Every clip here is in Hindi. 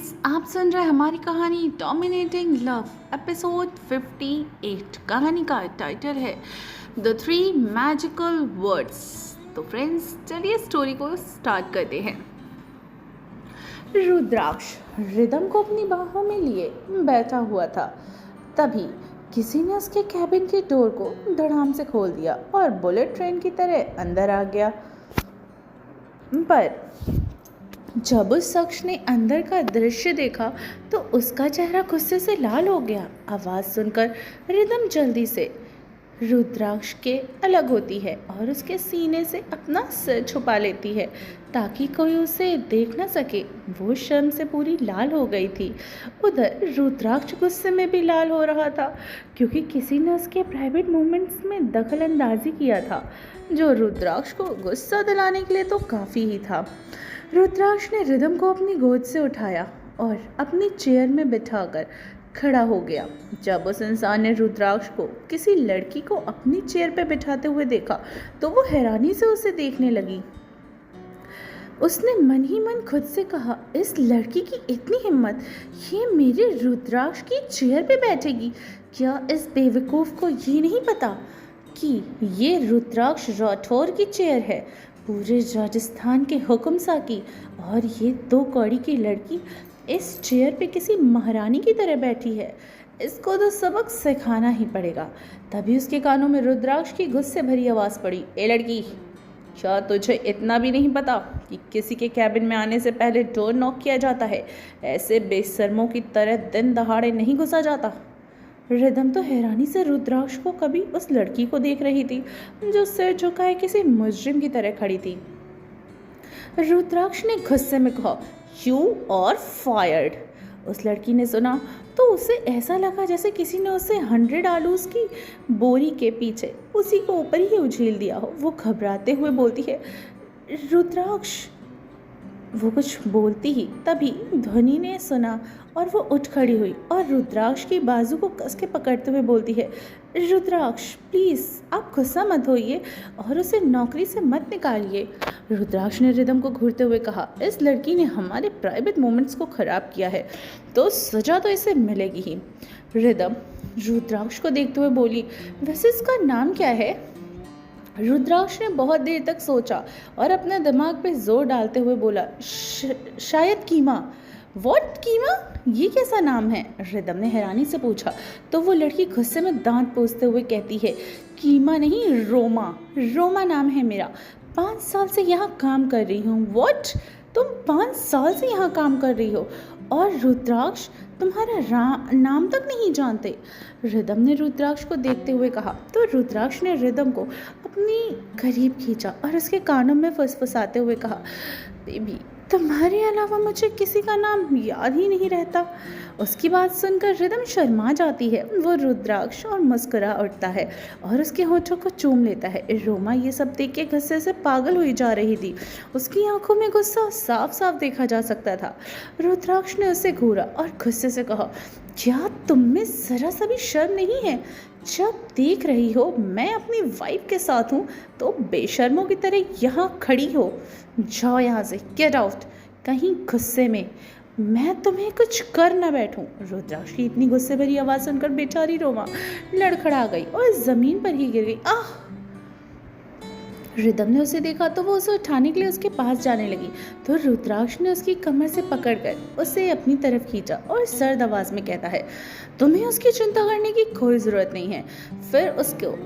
फ्रेंड्स, आप सुन रहे हैं हमारी कहानी डोमिनेटिंग लव एपिसोड 58। कहानी का टाइटल है द थ्री मैजिकल वर्ड्स। तो फ्रेंड्स, चलिए स्टोरी को स्टार्ट करते हैं। रुद्राक्ष रिदम को अपनी बाहों में लिए बैठा हुआ था। तभी किसी ने उसके कैबिन के डोर को धड़ाम से खोल दिया और बुलेट ट्रेन की तरह अंदर आ गया। पर जब उस शख्स ने अंदर का दृश्य देखा तो उसका चेहरा गुस्से से लाल हो गया। आवाज़ सुनकर रिदम जल्दी से रुद्राक्ष के अलग होती है और उसके सीने से अपना सिर छुपा लेती है ताकि कोई उसे देख न सके। वो शर्म से पूरी लाल हो गई थी। उधर रुद्राक्ष गुस्से में भी लाल हो रहा था क्योंकि किसी ने उसके प्राइवेट मोमेंट्स में दखल अंदाजी किया था, जो रुद्राक्ष को गुस्सा दिलाने के लिए तो काफ़ी ही था। रुद्राक्ष ने रिदम को अपनी गोद से उठाया और अपनी चेयर में बिठाकर खड़ा हो गया। जब उस इंसान ने रुद्राक्ष को किसी लड़की को अपनी चेयर पर बिठाते हुए देखा तो वो हैरानी से उसे देखने लगी। उसने मन ही मन खुद से कहा, इस लड़की की इतनी हिम्मत, ये मेरे रुद्राक्ष की चेयर पे बैठेगी। क्या इस बेवकूफ़ को ये नहीं पता कि ये रुद्राक्ष राठौर की चेयर है, पूरे राजस्थान के हुक्मसा की, और ये दो कौड़ी की लड़की इस चेयर पे किसी महारानी की तरह बैठी है। इसको तो सबक सिखाना ही पड़ेगा। तभी उसके कानों में रुद्राक्ष की गुस्से भरी आवाज़ पड़ी, ए लड़की, क्या तुझे इतना भी नहीं पता कि किसी के कैबिन में आने से पहले डोर नॉक किया जाता है? ऐसे बेशर्मों की तरह दिन दहाड़े नहीं घुसा जाता। रिदम तो हैरानी से रुद्राक्ष को कभी उस लड़की को देख रही थी जो सिर झुकाए किसी मुजरिम की तरह खड़ी थी। रुद्राक्ष ने गुस्से में कहा, यू आर फायर्ड। उस लड़की ने सुना तो उसे ऐसा लगा जैसे किसी ने उसे 100 आलूज की बोरी के पीछे उसी को ऊपर ही उछील दिया हो। वो घबराते हुए बोलती है, रुद्राक्ष। वो कुछ बोलती ही तभी ध्वनि ने सुना और वो उठ खड़ी हुई और रुद्राक्ष की बाजू को कस के पकड़ते हुए बोलती है, रुद्राक्ष प्लीज़, आप गुस्सा मत होइए और उसे नौकरी से मत निकालिए। रुद्राक्ष ने रिदम को घूरते हुए कहा, इस लड़की ने हमारे प्राइवेट मोमेंट्स को ख़राब किया है तो सज़ा तो इसे मिलेगी ही। रिदम रुद्राक्ष को देखते हुए बोली, वैसे इसका नाम क्या है? रुद्राक्ष ने बहुत देर तक सोचा और अपने दिमाग पे जोर डालते हुए बोला, शायद कीमा। व्हाट, कीमा? ये कैसा नाम है? रिदम ने हैरानी से पूछा तो वो लड़की गुस्से में दांत पोंछते हुए कहती है, कीमा नहीं, रोमा। रोमा नाम है मेरा। 5 साल से यहाँ काम कर रही हूँ। व्हाट, तुम 5 साल से यहाँ काम कर रही हो और रुद्राक्ष तुम्हारा नाम तक नहीं जानते? रिदम ने रुद्राक्ष को देखते हुए कहा तो रुद्राक्ष ने रिदम को अपनी करीब खींचा और उसके कानों में फुसफुसाते हुए कहा, बेबी, तुम्हारे अलावा मुझे किसी का नाम याद ही नहीं रहता। उसकी बात सुनकर रिदम शर्मा जाती है। वो रुद्राक्ष और मुस्कुरा उठता है और उसके होठों को चूम लेता है। रोमा ये सब देख के गुस्से से पागल हुई जा रही थी। उसकी आंखों में गुस्सा साफ साफ देखा जा सकता था। रुद्राक्ष ने उसे घूरा और गुस्से से कहा, क्या तुम में जरा सा भी शर्म नहीं है? जब देख रही हो मैं अपनी वाइफ के साथ हूँ तो बेशर्मों की तरह यहाँ खड़ी हो। जाओ यहाँ से, गेट आउट। कहीं गुस्से में मैं तुम्हें कुछ कर न बैठूं। रुद्राक्ष की इतनी गुस्से भरी आवाज़ सुनकर बेचारी रोमा लड़खड़ा गई और ज़मीन पर ही गिर गई। आह! रिदम ने उसे देखा तो वो उसे उठाने के लिए उसके पास जाने लगी तो रुद्राक्ष ने उसकी कमर से पकड़कर उसे अपनी तरफ खींचा और सर्द आवाज़ में कहता है, तुम्हें उसकी चिंता करने की कोई ज़रूरत नहीं है। फिर उसको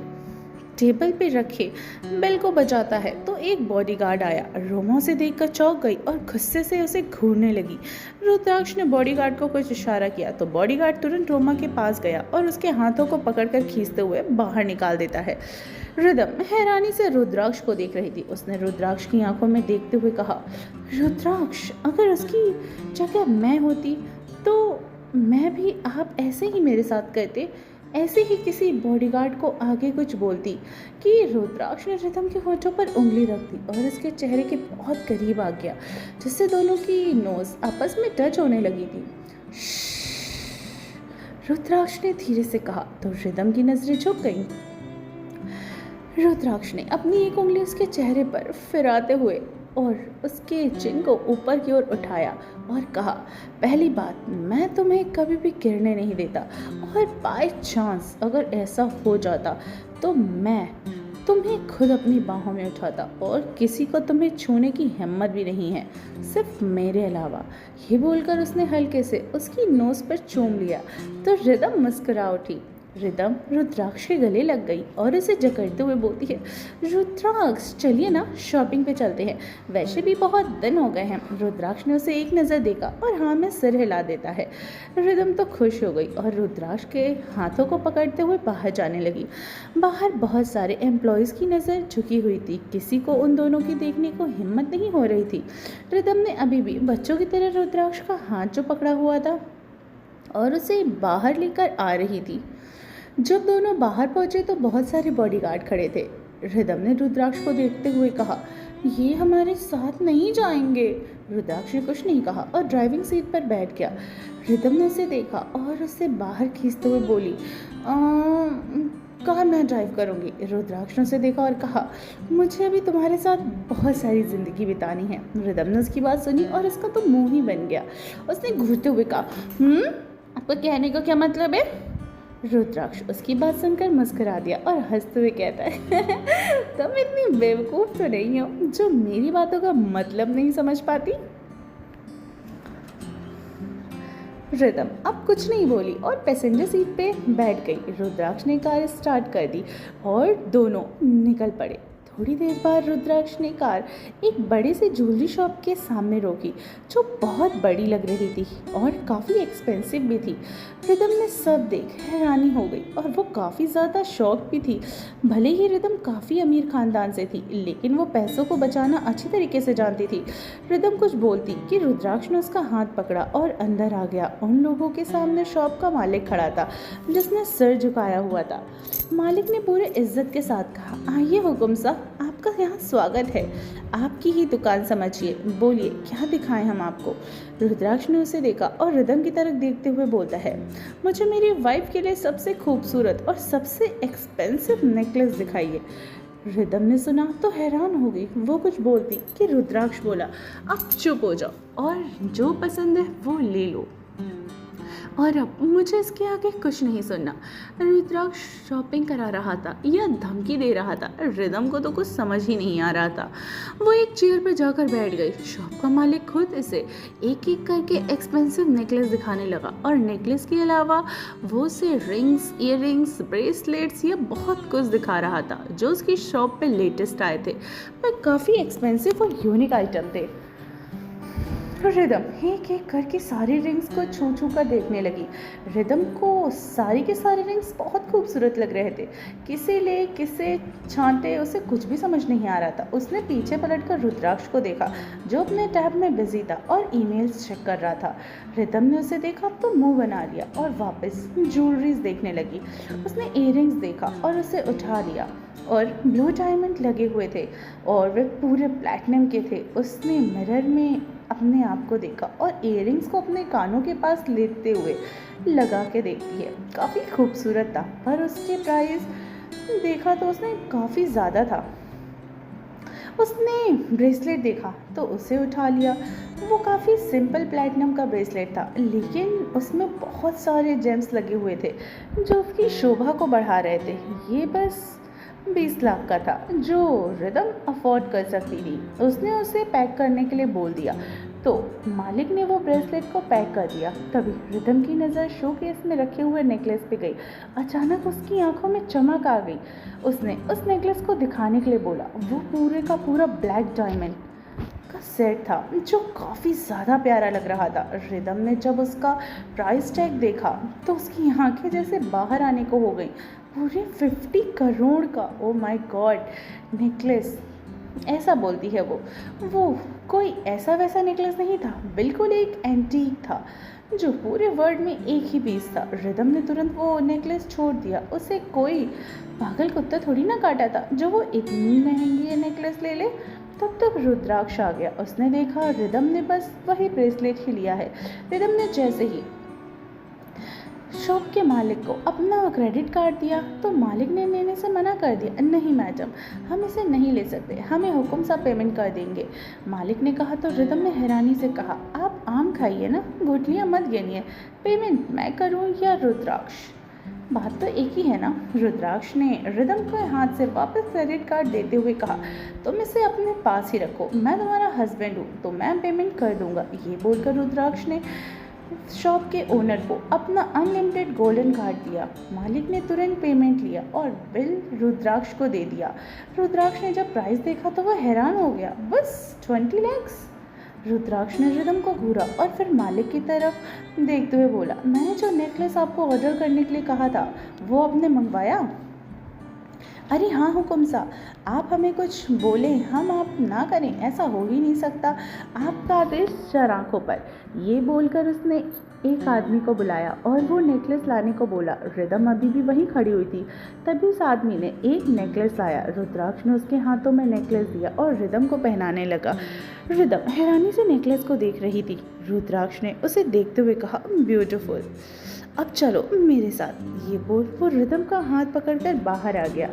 टेबल पे रखे बेल को बजाता है तो एक बॉडीगार्ड आया। रोमा उसे देखकर चौंक गई और गुस्से से उसे घूरने लगी। रुद्राक्ष ने बॉडीगार्ड को कुछ इशारा किया तो बॉडीगार्ड तुरंत रोमा के पास गया और उसके हाथों को पकड़कर खींचते हुए बाहर निकाल देता है। रिदम हैरानी से रुद्राक्ष को देख रही थी। उसने रुद्राक्ष की आंखों में देखते हुए कहा, रुद्राक्ष, अगर उसकी जगह मैं होती तो मैं भी आप ऐसे ही मेरे साथ करते। ऐसे ही किसी बॉडीगार्ड को आगे कुछ बोलती कि रुद्राक्ष ने रिदम के होठों पर उंगली रख दी और उसके चेहरे के बहुत करीब आ गया जिससे दोनों की नोज आपस में टच होने लगी थी। रुद्राक्ष ने धीरे से कहा तो रिदम की नजरें झुक गईं। रुद्राक्ष ने अपनी एक उंगली उसके चेहरे पर फिराते हुए और उसके चिन को ऊपर की ओर उठाया और कहा, पहली बात, मैं तुम्हें कभी भी गिरने नहीं देता, और बाय चांस अगर ऐसा हो जाता तो मैं तुम्हें खुद अपनी बाहों में उठाता, और किसी को तुम्हें छूने की हिम्मत भी नहीं है, सिर्फ मेरे अलावा। ये बोलकर उसने हल्के से उसकी नोज पर चूम लिया तो रिदम मुस्कुरा उठी। रिदम रुद्राक्ष के गले लग गई और उसे जकड़ते हुए बोलती है, रुद्राक्ष चलिए ना, शॉपिंग पे चलते हैं, वैसे भी बहुत दिन हो गए हैं। रुद्राक्ष ने उसे एक नज़र देखा और हाँ में सिर हिला देता है। रिदम तो खुश हो गई और रुद्राक्ष के हाथों को पकड़ते हुए बाहर जाने लगी। बाहर बहुत सारे एम्प्लॉयज़ की नज़र झुकी हुई थी, किसी को उन दोनों की देखने को हिम्मत नहीं हो रही थी। रिदम ने अभी भी बच्चों की तरह रुद्राक्ष का हाथ जो पकड़ा हुआ था और उसे बाहर लेकर आ रही थी। जब दोनों बाहर पहुंचे तो बहुत सारे बॉडीगार्ड खड़े थे। रिदम ने रुद्राक्ष को देखते हुए कहा, ये हमारे साथ नहीं जाएंगे। रुद्राक्ष ने कुछ नहीं कहा और ड्राइविंग सीट पर बैठ गया। रिदम ने उसे देखा और उसे बाहर खींचते हुए बोली, कार मैं ड्राइव करूंगी। रुद्राक्ष ने उसे देखा और कहा, मुझे अभी तुम्हारे साथ बहुत सारी ज़िंदगी बितानी है। रिदम ने उसकी बात सुनी और उसका तो मुंह ही बन गया। उसने घूरते हुए कहा, आपको कहने का क्या मतलब है? रुद्राक्ष उसकी बात सुनकर मुस्कुरा दिया और हंसते हुए कहता है, तुम इतनी बेवकूफ़ तो नहीं हो जो मेरी बातों का मतलब नहीं समझ पाती। रिदम अब कुछ नहीं बोली और पैसेंजर सीट पे बैठ गई। रुद्राक्ष ने कार स्टार्ट कर दी और दोनों निकल पड़े। थोड़ी देर बाद रुद्राक्ष ने कार एक बड़े से ज्वेलरी शॉप के सामने रोकी, जो बहुत बड़ी लग रही थी और काफ़ी एक्सपेंसिव भी थी। रिदम ने सब देख हैरानी हो गई और वो काफ़ी ज़्यादा शॉक भी थी। भले ही रिदम काफ़ी अमीर ख़ानदान से थी, लेकिन वो पैसों को बचाना अच्छी तरीके से जानती थी। रिदम कुछ बोलती कि रुद्राक्ष ने उसका हाथ पकड़ा और अंदर आ गया। उन लोगों के सामने शॉप का मालिक खड़ा था, जिसने सिर झुकाया हुआ था। मालिक ने पूरे इज्जत के साथ कहा, आइए हुकुम साहब, आपका यहाँ स्वागत है। आपकी ही दुकान समझिए, बोलिए क्या दिखाएं हम आपको। रुद्राक्ष ने उसे देखा और रिदम की तरफ देखते हुए बोलता है, मुझे मेरी वाइफ के लिए सबसे खूबसूरत और सबसे एक्सपेंसिव नेकलेस दिखाइए। रिदम ने सुना तो हैरान हो गई। वो कुछ बोलती कि रुद्राक्ष बोला, अब चुप हो जाओ और जो पसंद है वो ले लो, और अब मुझे इसके आगे कुछ नहीं सुनना। रुद्राक्ष शॉपिंग करा रहा था या धमकी दे रहा था, रिदम को तो कुछ समझ ही नहीं आ रहा था। वो एक चेयर पर जाकर बैठ गई। शॉप का मालिक खुद इसे एक एक करके एक्सपेंसिव नेकलेस दिखाने लगा और नेकलेस के अलावा वो उसे रिंग्स, ईयररिंग्स, ब्रेसलेट्स या बहुत कुछ दिखा रहा था जो उसकी शॉप पे लेटेस्ट आए थे, पर काफ़ी एक्सपेंसिव और यूनिक आइटम थे। रिदम एक एक करके सारी रिंग्स को छू छू कर देखने लगी। रिदम को सारी के सारे रिंग्स बहुत खूबसूरत लग रहे थे। किसे ले किसे छांटे उसे कुछ भी समझ नहीं आ रहा था। उसने पीछे पलटकर रुद्राक्ष को देखा, जो अपने टैब में बिजी था और ईमेल्स चेक कर रहा था। रिदम ने उसे देखा तो मुंह बना लिया और वापस ज्वेलरीज देखने लगी। उसने ईयररिंग्स देखा और उसे उठा लिया और ब्लू डायमंड लगे हुए थे और वे पूरे प्लैटिनम के थे। उसने मिरर में अपने आप को देखा और ईयररिंग्स को अपने कानों के पास लेते हुए लगा के देखती है। काफ़ी खूबसूरत था, पर उसके प्राइस देखा तो उसने काफ़ी ज़्यादा था। उसने ब्रेसलेट देखा तो उसे उठा लिया। वो काफ़ी सिंपल प्लैटिनम का ब्रेसलेट था, लेकिन उसमें बहुत सारे जेम्स लगे हुए थे जो उसकी शोभा को बढ़ा रहे थे। ये बस 20 लाख का था, जो रिदम अफोर्ड कर सकती थी। उसने उसे पैक करने के लिए बोल दिया तो मालिक ने वो ब्रेसलेट को पैक कर दिया। तभी रिदम की नज़र शोकेस में रखे हुए नेकलेस पे गई। अचानक उसकी आंखों में चमक आ गई। उसने उस नेकलेस को दिखाने के लिए बोला। वो पूरे का पूरा ब्लैक डायमंड का सेट था, जो काफ़ी ज़्यादा प्यारा लग रहा था। रिदम ने जब उसका प्राइस टैग देखा तो उसकी आंखें जैसे बाहर आने को हो गई। पूरे 50 करोड़ का, ओ माय गॉड, नेकलेस। ऐसा बोलती है वो कोई ऐसा वैसा नेकलेस नहीं था, बिल्कुल एक एंटीक था जो पूरे वर्ल्ड में एक ही पीस था। रिदम ने तुरंत वो नेकलेस छोड़ दिया। उसे कोई पागल कुत्ता थोड़ी ना काटा था जो वो इतनी महंगी नेकलेस ले ले। तब तक रुद्राक्ष आ गया। उसने देखा रिदम ने बस वही ब्रेसलेट ही लिया है। रिदम ने जैसे ही शॉप के मालिक को अपना क्रेडिट कार्ड दिया तो मालिक ने लेने से मना कर दिया। नहीं मैडम, हम इसे नहीं ले सकते, हमें हुक्म सा पेमेंट कर देंगे। मालिक ने कहा तो रिदम ने हैरानी से कहा, आप आम खाइए ना, गुठलियाँ मत गिनिए, पेमेंट मैं करूँ या रुद्राक्ष? बात तो एक ही है ना। रुद्राक्ष ने रिदम के हाथ से वापस क्रेडिट कार्ड देते हुए कहा, तुम इसे अपने पास ही रखो, मैं तुम्हारा हस्बैंड हूँ तो मैं पेमेंट कर दूंगा। ये बोलकर रुद्राक्ष ने शॉप के ओनर को अपना अनलिमिटेड गोल्डन कार्ड दिया। मालिक ने तुरंत पेमेंट लिया और बिल रुद्राक्ष को दे दिया। रुद्राक्ष ने जब प्राइस देखा तो वह हैरान हो गया, बस 20 लाख। रुद्राक्ष ने रिदम को घूरा और फिर मालिक की तरफ देखते हुए बोला, मैंने जो नेकलेस आपको ऑर्डर करने के लिए कहा था वो आपने मंगवाया? अरे हाँ हुकुम सा, आप हमें कुछ बोले हम आप ना करें, ऐसा हो ही नहीं सकता, आपका आदेश चार आंखों पर। ये बोलकर उसने एक आदमी को बुलाया और वो नेकलेस लाने को बोला। रिदम अभी भी वहीं खड़ी हुई थी। तभी उस आदमी ने एक नेकलेस लाया। रुद्राक्ष ने उसके हाथों में नेकलेस दिया और रिदम को पहनाने लगा। रिदम हैरानी से नेकलेस को देख रही थी। रुद्राक्ष ने उसे देखते हुए कहा, ब्यूटीफुल, अब चलो मेरे साथ। ये बोल वो रिदम का हाथ पकड़कर बाहर आ गया।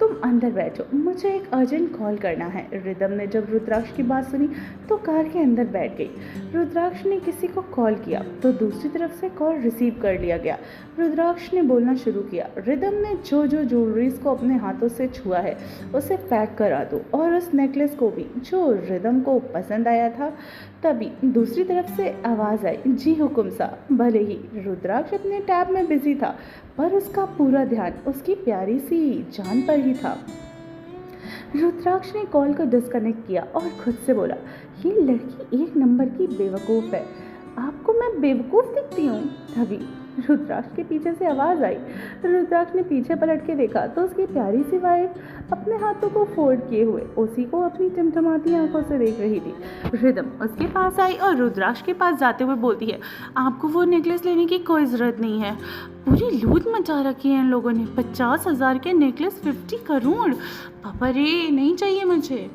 तुम अंदर बैठो, मुझे एक अर्जेंट कॉल करना है। रिदम ने जब रुद्राक्ष की बात सुनी तो कार के अंदर बैठ गई। रुद्राक्ष ने किसी को कॉल किया तो दूसरी तरफ से कॉल रिसीव कर लिया गया। रुद्राक्ष ने बोलना शुरू किया, रिदम ने जो जो ज्वेलरीज को अपने हाथों से छुआ है उसे पैक करा दो और उस नेकलेस को भी जो रिदम को पसंद आया था। तभी दूसरी तरफ से आवाज़ आई, जी हुकुम साहब। भले ही रुद्राक्ष अपने टैब में बिजी था पर उसका पूरा ध्यान उसकी प्यारी सी जान पर ही था। रुद्राक्ष ने कॉल को डिस्कनेक्ट किया और खुद से बोला, ये लड़की एक नंबर की बेवकूफ़ है, आपको मैं बेवकूफ़ दिखती हूँ? तभी रुद्राक्ष के पीछे से आवाज़ आई। रुद्राक्ष ने पीछे पलट के देखा तो उसकी प्यारी सी वाइफ अपने हाथों को फोल्ड किए हुए उसी को अपनी टिमटिमाती आंखों से देख रही थी। रिदम उसके पास आई और रुद्राक्ष के पास जाते हुए बोलती है, आपको वो नेकलेस लेने की कोई ज़रूरत नहीं है, पूरी लूट मचा रखी है इन लोगों ने। 50,000 के नेकलेस 50 करोड़, पापा रे, नहीं चाहिए मुझे।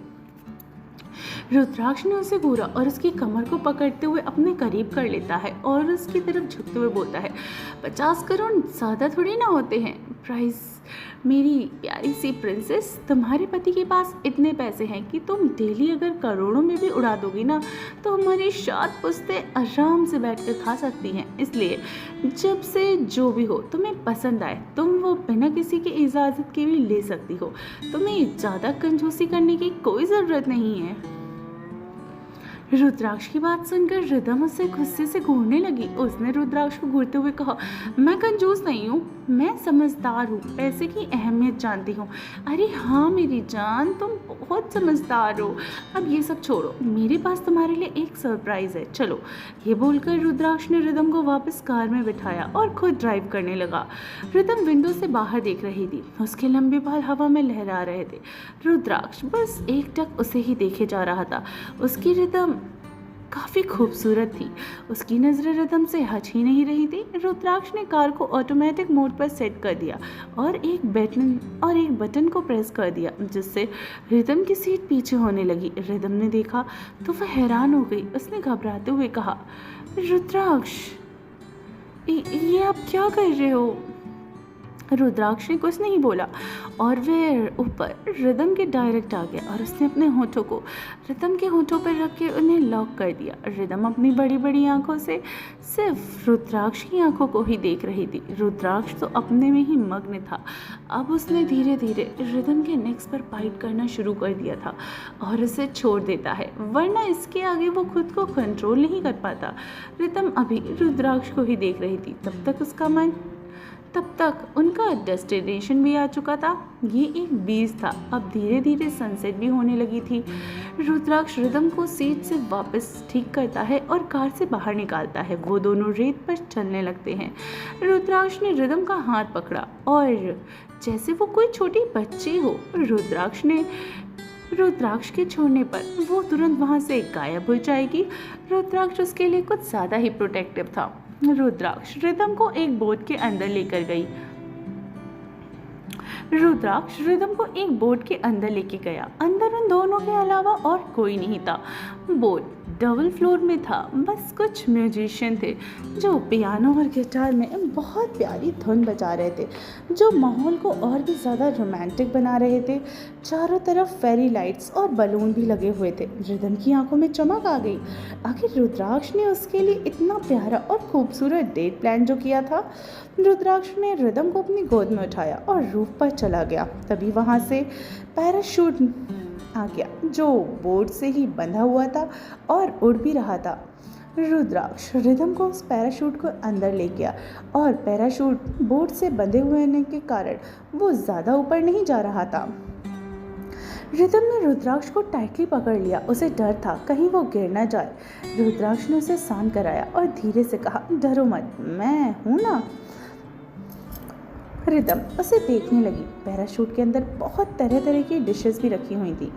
रुद्राक्ष ने उसे घूरा और उसकी कमर को पकड़ते हुए अपने करीब कर लेता है और उसकी तरफ झुकते हुए बोलता है, 50 करोड़ ज़्यादा थोड़ी ना होते हैं प्राइस। मेरी प्यारी सी प्रिंसेस, तुम्हारे पति के पास इतने पैसे हैं कि तुम डेली अगर करोड़ों में भी उड़ा दोगी ना तो हमारी 7 पुश्तें आराम से बैठ कर खा सकती हैं। इसलिए जब से जो भी हो तुम्हें पसंद आए तुम वो बिना किसी की इजाज़त के भी ले सकती हो। तुम्हें ज़्यादा कंजूसी करने की कोई ज़रूरत नहीं है। रुद्राक्ष की बात सुनकर रिदम उससे गुस्से से घूरने लगी। उसने रुद्राक्ष को घूरते हुए कहा, मैं कंजूस नहीं हूँ, मैं समझदार हूँ, पैसे की अहमियत जानती हूँ। अरे हाँ मेरी जान, तुम बहुत समझदार हो। अब ये सब छोड़ो, मेरे पास तुम्हारे लिए एक सरप्राइज़ है, चलो। ये बोलकर रुद्राक्ष ने रिदम को वापस कार में बिठाया और खुद ड्राइव करने लगा। रिदम विंडो से बाहर देख रही थी, उसके लंबे बाल हवा में लहरा रहे थे। रुद्राक्ष बस एकटक उसे ही देखे जा रहा था। उसकी रिदम काफ़ी खूबसूरत थी, उसकी नज़रें रिदम से हट ही नहीं रही थी। रुद्राक्ष ने कार को ऑटोमेटिक मोड पर सेट कर दिया और एक बटन को प्रेस कर दिया जिससे रिदम की सीट पीछे होने लगी। रिदम ने देखा तो वह हैरान हो गई। उसने घबराते हुए कहा, रुद्राक्ष ये आप क्या कर रहे हो? रुद्राक्ष ने कुछ नहीं बोला और वह ऊपर रिदम के डायरेक्ट आ गया और उसने अपने होठों को रिदम के होठों पर रख के उन्हें लॉक कर दिया। रिदम अपनी बड़ी बड़ी आंखों से सिर्फ रुद्राक्ष की आंखों को ही देख रही थी। रुद्राक्ष तो अपने में ही मग्न था। अब उसने धीरे धीरे रिदम के नेक्स पर बाइट करना शुरू कर दिया था और उसे छोड़ देता है, वरना इसके आगे वो खुद को कंट्रोल नहीं कर पाता। रिदम अभी रुद्राक्ष को ही देख रही थी। तब तक उनका डेस्टिनेशन भी आ चुका था। ये एक बीच था। अब धीरे धीरे सनसेट भी होने लगी थी। रुद्राक्ष रिदम को सीट से वापस ठीक करता है और कार से बाहर निकालता है। वो दोनों रेत पर चलने लगते हैं। रुद्राक्ष ने रिदम का हाथ पकड़ा और जैसे वो कोई छोटी बच्ची हो, रुद्राक्ष के छोड़ने पर वो तुरंत वहाँ से गायब हो जाएगी। रुद्राक्ष उसके लिए कुछ ज़्यादा ही प्रोटेक्टिव था। रुद्राक्ष रिदम को एक बोट के अंदर लेकर गया। अंदर उन दोनों के अलावा और कोई नहीं था। बोट डबल फ्लोर में था बस कुछ म्यूजिशियन थे जो पियानो और गिटार में बहुत प्यारी धुन बजा रहे थे, जो माहौल को और भी ज़्यादा रोमांटिक बना रहे थे। चारों तरफ फेरी लाइट्स और बलून भी लगे हुए थे। रिदम की आंखों में चमक आ गई। आखिर रुद्राक्ष ने उसके लिए इतना प्यारा और खूबसूरत डेट प्लान जो किया था। रुद्राक्ष ने रिदम को अपनी गोद में उठाया और रूफ पर चला गया। तभी वहाँ से पैराशूट आ गया जो बोर्ड से ही बंधा हुआ था और उड़ भी रहा था। रुद्राक्ष रिदम को उस पैराशूट को अंदर ले गया और पैराशूट बोर्ड से बंधे हुए होने के कारण वो ज़्यादा ऊपर नहीं जा रहा था। रिदम ने रुद्राक्ष को टाइटली पकड़ लिया। उसे डर था कहीं वो गिर ना जाए। रुद्राक्ष ने उसे शांत कराया और धीरे से कहा, डरो मत, मैं हूँ ना। रिदम उसे देखने लगी। पैराशूट के अंदर बहुत तरह तरह की डिशेस भी रखी हुई थी।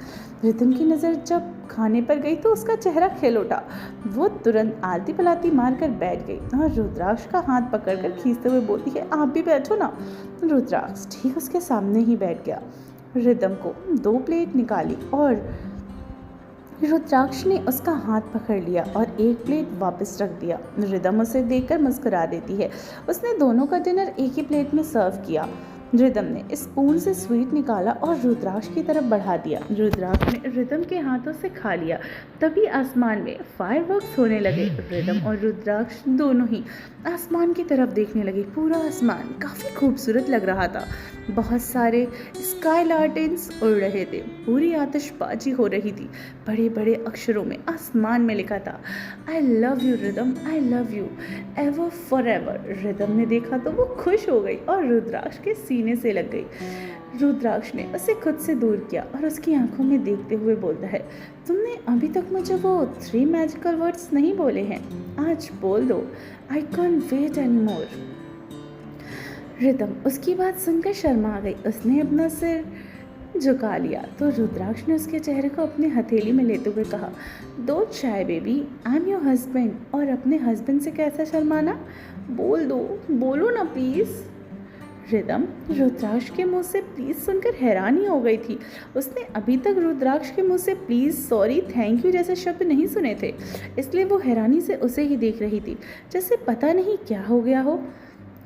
रिदम की नज़र जब खाने पर गई तो उसका चेहरा खिल उठा। वो तुरंत आलती पलाती मारकर बैठ गई और रुद्राक्ष का हाथ पकड़कर खींचते हुए बोलती है, आप भी बैठो ना। रुद्राक्ष ठीक उसके सामने ही बैठ गया। रिदम को 2 प्लेट निकाली और रुद्राक्ष ने उसका हाथ पकड़ लिया और 1 प्लेट वापस रख दिया। रिदम उसे देखकर मुस्कुरा देती है। उसने दोनों का डिनर एक ही प्लेट में सर्व किया। रिदम ने स्पून से स्वीट निकाला और रुद्राक्ष की तरफ बढ़ा दिया। रुद्राक्ष ने रिदम के हाथों से खा लिया। तभी आसमान में फायरवर्क्स होने लगे। रिदम और रुद्राक्ष दोनों ही आसमान की तरफ देखने लगे। पूरा आसमान काफ़ी खूबसूरत लग रहा था। बहुत सारे स्काई लालटेन्स उड़ रहे थे। पूरी आतिशबाजी हो रही थी। बड़े बड़े अक्षरों में आसमान में लिखा था, I love you rhythm, I love you ever for ever. Rhythm ने देखा तो वो खुश हो गई और रुद्राक्ष के सीने से लग गई। रुद्राक्ष ने उसे खुद से दूर किया और उसकी आंखों में देखते हुए बोलता है, तुमने अभी तक मुझे वो 3 मैजिकल वर्ड्स नहीं बोले हैं, आज बोल दो। I can't wait any more. Ridham उसकी बात सुनकर शर्मा गई। उसने अपना सिर झुका लिया तो रुद्राक्ष ने उसके चेहरे को अपनी हथेली में लेते हुए कहा, don't shy baby, I am your husband. और अपने हस्बैंड से कैसा शर्माना, बोल दो, बोलो ना प्लीज़। रिदम रुद्राक्ष के मुंह से प्लीज़ सुनकर हैरानी हो गई थी। उसने अभी तक रुद्राक्ष के मुंह से प्लीज़, सॉरी, थैंक यू जैसे शब्द नहीं सुने थे, इसलिए वो हैरानी से उसे ही देख रही थी जैसे पता नहीं क्या हो गया हो।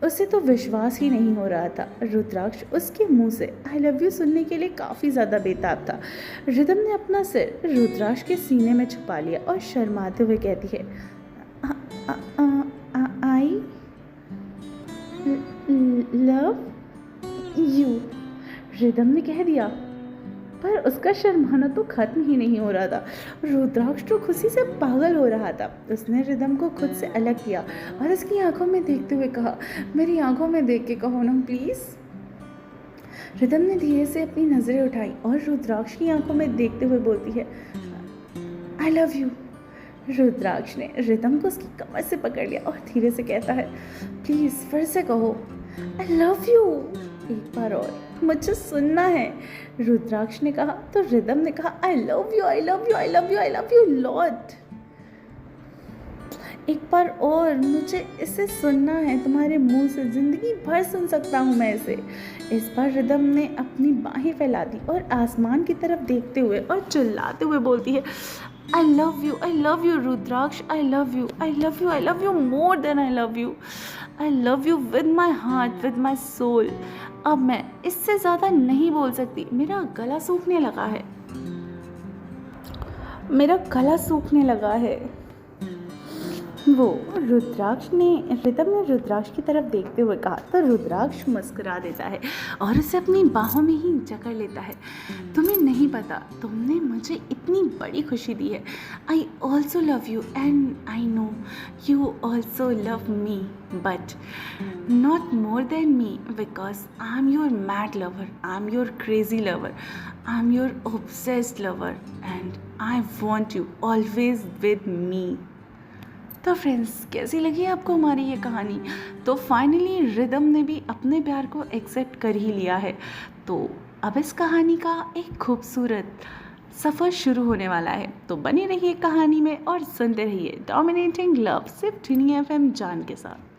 उसे तो विश्वास ही नहीं हो रहा था। रुद्राक्ष उसके मुंह से आई लव यू सुनने के लिए काफ़ी ज़्यादा बेताब था। रिदम ने अपना सिर रुद्राक्ष के सीने में छुपा लिया और शर्माते हुए कहती है, आई लव यू। रिदम ने कह दिया, पर उसका शर्माना तो खत्म ही नहीं हो रहा था। रुद्राक्ष तो खुशी से पागल हो रहा था। उसने रिदम को खुद से अलग किया और उसकी आंखों में देखते हुए कहा, मेरी आंखों में देख के कहो ना प्लीज़। रिदम ने धीरे से अपनी नज़रें उठाई और रुद्राक्ष की आंखों में देखते हुए बोलती है, आई लव यू। रुद्राक्ष ने रिदम को उसकी कमर से पकड़ लिया और धीरे से कहता है, प्लीज़ फिर से कहो, आई लव यू, एक बार और, मुझे सुनना है। रुद्राक्ष ने कहा तो रिदम ने कहा, I love you, I love you, I love you, I love you lot. एक बार और, मुझे इसे सुनना है तुम्हारे मुंह से, ज़िंदगी भर सुन सकता हूँ मैं इसे। इस बार रिदम ने अपनी बाहें फैला दी और आसमान की तरफ देखते हुए और चिल्लाते हुए बोलती है, I love you rudraksha, I love you, I love you, I love you more than I love you, I love you with my heart, with my soul। अब मैं इससे ज़्यादा नहीं बोल सकती, मेरा गला सूखने लगा है, मेरा गला सूखने लगा है। वो रिदम ने रुद्राक्ष की तरफ देखते हुए कहा तो रुद्राक्ष मुस्कुरा देता है और उसे अपनी बाहों में ही जकड़ लेता है। तुम्हें नहीं पता, तुमने मुझे इतनी बड़ी खुशी दी है। I also love you and I know you also love me, but not more than me, because I am your mad lover, I am your crazy lover, I am your obsessed lover and I want you always with me. तो फ्रेंड्स, कैसी लगी आपको हमारी ये कहानी? तो फाइनली रिदम ने भी अपने प्यार को एक्सेप्ट कर ही लिया है। तो अब इस कहानी का एक खूबसूरत सफ़र शुरू होने वाला है। तो बने रहिए कहानी में और सुनते रहिए डोमिनेटिंग लव सिर्फ टिनी FM जान के साथ।